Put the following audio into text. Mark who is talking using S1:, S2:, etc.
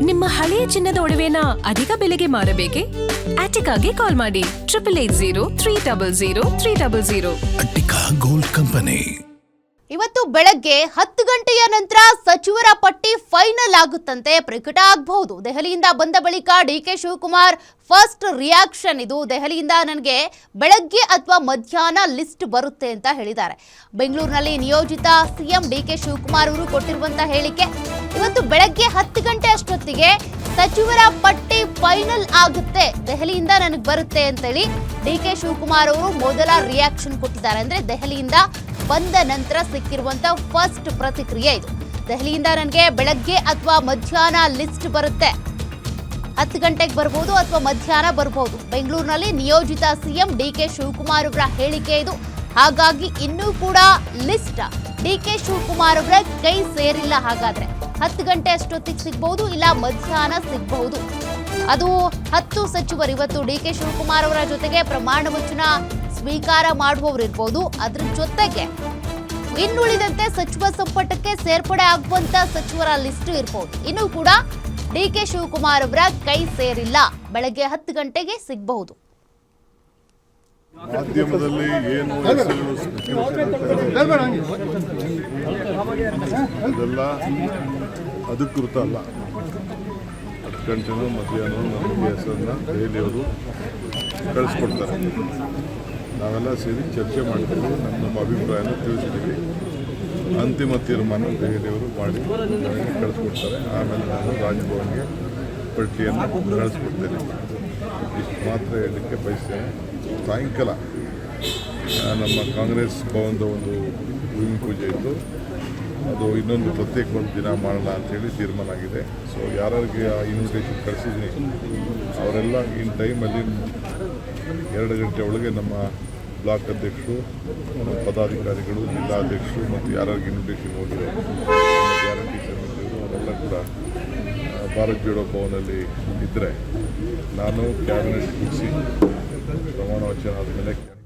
S1: ನಿಮ್ಮ ಹಳೆಯ ಚಿನ್ನದ ಒಡವೆನ ಅಧಿಕ ಬೆಲೆಗೆ ಮಾರಬೇಕೆ? ಆಟಿಕಾಗೆ ಕಾಲ್ ಮಾಡಿ 8880
S2: ಅಟ್ಟಿಕಾ ಗೋಲ್ಡ್ ಕಂಪನಿ.
S3: ಇವತ್ತು ಬೆಳಗ್ಗೆ 10 ಗಂಟೆಯ ನಂತರ ಸಚಿವರ ಪಟ್ಟಿ ಫೈನಲ್ ಆಗುತ್ತಂತೆ, ಪ್ರಕಟ ಆಗಬಹುದು. ದೆಹಲಿಯಿಂದ ಬಂದ ಬಳಿಕ ಡಿಕೆ ಶಿವಕುಮಾರ್ ಫಸ್ಟ್ ರಿಯಾಕ್ಷನ್ ಇದು. ದೆಹಲಿಯಿಂದ ನನಗೆ ಬೆಳಗ್ಗೆ ಅಥವಾ ಮಧ್ಯಾಹ್ನ ಲಿಸ್ಟ್ ಬರುತ್ತೆ ಅಂತ ಹೇಳಿದ್ದಾರೆ. ಬೆಂಗಳೂರಿನಲ್ಲಿ ನಿಯೋಜಿತ ಸಿಎಂ ಡಿಕೆ ಶಿವಕುಮಾರ್ ಅವರು ಕೊಟ್ಟಿರುವಂತಹ ಹೇಳಿಕೆ, ಇವತ್ತು ಬೆಳಗ್ಗೆ 10 ಗಂಟೆ ಅಷ್ಟೊತ್ತಿಗೆ ಸಚಿವರ ಪಟ್ಟಿ ಫೈನಲ್ ಆಗುತ್ತೆ, ದೆಹಲಿಯಿಂದ ನನಗೆ ಬರುತ್ತೆ ಅಂತೇಳಿ ಡಿಕೆ ಶಿವಕುಮಾರ್ ಅವರು ಮೊದಲ ರಿಯಾಕ್ಷನ್ ಕೊಟ್ಟಿದ್ದಾರೆ. ಅಂದ್ರೆ ದೆಹಲಿಯಿಂದ ಬಂದ ನಂತರ ಸಿಕ್ಕಿರುವಂತ ಫಸ್ಟ್ ಪ್ರತಿಕ್ರಿಯೆ ಇದು. ದೆಹಲಿಯಿಂದ ನನಗೆ ಬೆಳಗ್ಗೆ ಅಥವಾ ಮಧ್ಯಾಹ್ನ ಲಿಸ್ಟ್ ಬರುತ್ತೆ, 10 ಗಂಟೆಗೆ ಬರ್ಬೋದು ಅಥವಾ ಮಧ್ಯಾಹ್ನ ಬರ್ಬೋದು. ಬೆಂಗಳೂರಿನಲ್ಲಿ ನಿಯೋಜಿತ ಸಿಎಂ ಡಿಕೆ ಶಿವಕುಮಾರ್ ಅವರ ಹೇಳಿಕೆ ಇದು. ಹಾಗಾಗಿ ಇನ್ನೂ ಕೂಡ ಲಿಸ್ಟ್ ಡಿಕೆ ಶಿವಕುಮಾರ್ ಅವರ ಕೈ ಸೇರಿಲ್ಲ. ಹಾಗಾದ್ರೆ 10 ಗಂಟೆ ಅಷ್ಟೊತ್ತಿಗೆ ಸಿಗ್ಬಹುದು, ಇಲ್ಲ ಮಧ್ಯಾಹ್ನ ಸಿಗಬಹುದು. ಅದು 10 ಸಚಿವರು ಇವತ್ತು ಡಿಕೆ ಶಿವಕುಮಾರ್ ಅವರ ಜೊತೆಗೆ ಪ್ರಮಾಣ ವಚನ ಸ್ವೀಕಾರ ಮಾಡುವವರು ಇರ್ಬೋದು. ಅದ್ರ ಜೊತೆಗೆ ಇನ್ನುಳಿದಂತೆ ಸಚಿವ ಸಂಪುಟಕ್ಕೆ ಸೇರ್ಪಡೆ ಆಗುವಂತ ಸಚಿವರ ಲಿಸ್ಟ್ ಇರ್ಬೋದು. ಇನ್ನು ಕೂಡ ಡಿಕೆ ಶಿವಕುಮಾರ್ ಅವರ ಕೈ ಸೇರಿಲ್ಲ, ಬೆಳಗ್ಗೆ 10 ಗಂಟೆಗೆ ಸಿಗಬಹುದು.
S4: ಮಾಧ್ಯಮದಲ್ಲಿ ಏನು ಅದೆಲ್ಲ ಅಧಿಕೃತ ಅಲ್ಲ. 10 ಗಂಟೆನೂ ಮಧ್ಯಾಹ್ನ ನಮಗೆ ಹೆಸರನ್ನ ದೆಹಲಿಯವರು ಕಳಿಸ್ಕೊಡ್ತಾರೆ. ನಾವೆಲ್ಲ ಸೇರಿ ಚರ್ಚೆ ಮಾಡ್ತೀವಿ, ನಮ್ಮ ಅಭಿಪ್ರಾಯನ ತಿಳಿಸಿದ್ದೀವಿ. ಅಂತಿಮ ತೀರ್ಮಾನ ದೆಹಲಿಯವರು ಮಾಡಿ ನನಗೆ ಕಳಿಸ್ಕೊಡ್ತಾರೆ. ಆಮೇಲೆ ನಾನು ರಾಜಭವನ್ಗೆ ಪಟ್ಟಿಯನ್ನು ಕಳಿಸ್ಕೊಡ್ತೇನೆ. ಇಷ್ಟು ಮಾತ್ರ ಹೇಳಲಿಕ್ಕೆ ಬಯಸ್ತೇನೆ. ಸಾಯಂಕಾಲ ನಮ್ಮ ಕಾಂಗ್ರೆಸ್ ಭವನದ ಒಂದು ಭೂಮಿ ಪೂಜೆ ಇತ್ತು, ಅದು ಇನ್ನೊಂದು ಪ್ರತ್ಯೇಕ ಒಂದು ದಿನ ಮಾಡೋಣ ಅಂಥೇಳಿ ತೀರ್ಮಾನ ಆಗಿದೆ. ಸೊ ಯಾರಿಗೆ ಆ ಇನ್ವಿಟೇಷನ್ ಕಳಿಸಿದ್ದೀನಿ ಅವರೆಲ್ಲ ಇನ್ ಟೈಮಲ್ಲಿ 2 ಗಂಟೆ ಒಳಗೆ ನಮ್ಮ ಬ್ಲಾಕ್ ಅಧ್ಯಕ್ಷರು, ಪದಾಧಿಕಾರಿಗಳು, ಜಿಲ್ಲಾಧ್ಯಕ್ಷರು ಮತ್ತು ಯಾರಿಗೆ ಇನ್ವಿಟೇಷನ್ ಹೋಗಿರೋ ಗ್ಯಾರಂಟಿ ಸಮಿತಿಯವರು ಅವರೆಲ್ಲ ಕೂಡ ಭಾರತ್ ಜೋಡೋ ಭವನಲ್ಲಿ ಇದ್ದರೆ ನಾನು ಕ್ಯಾಬಿನೆಟ್ ಮುಗಿಸಿ ಪ್ರಮಾಣ ವಚನ ಆದಮೇಲೆ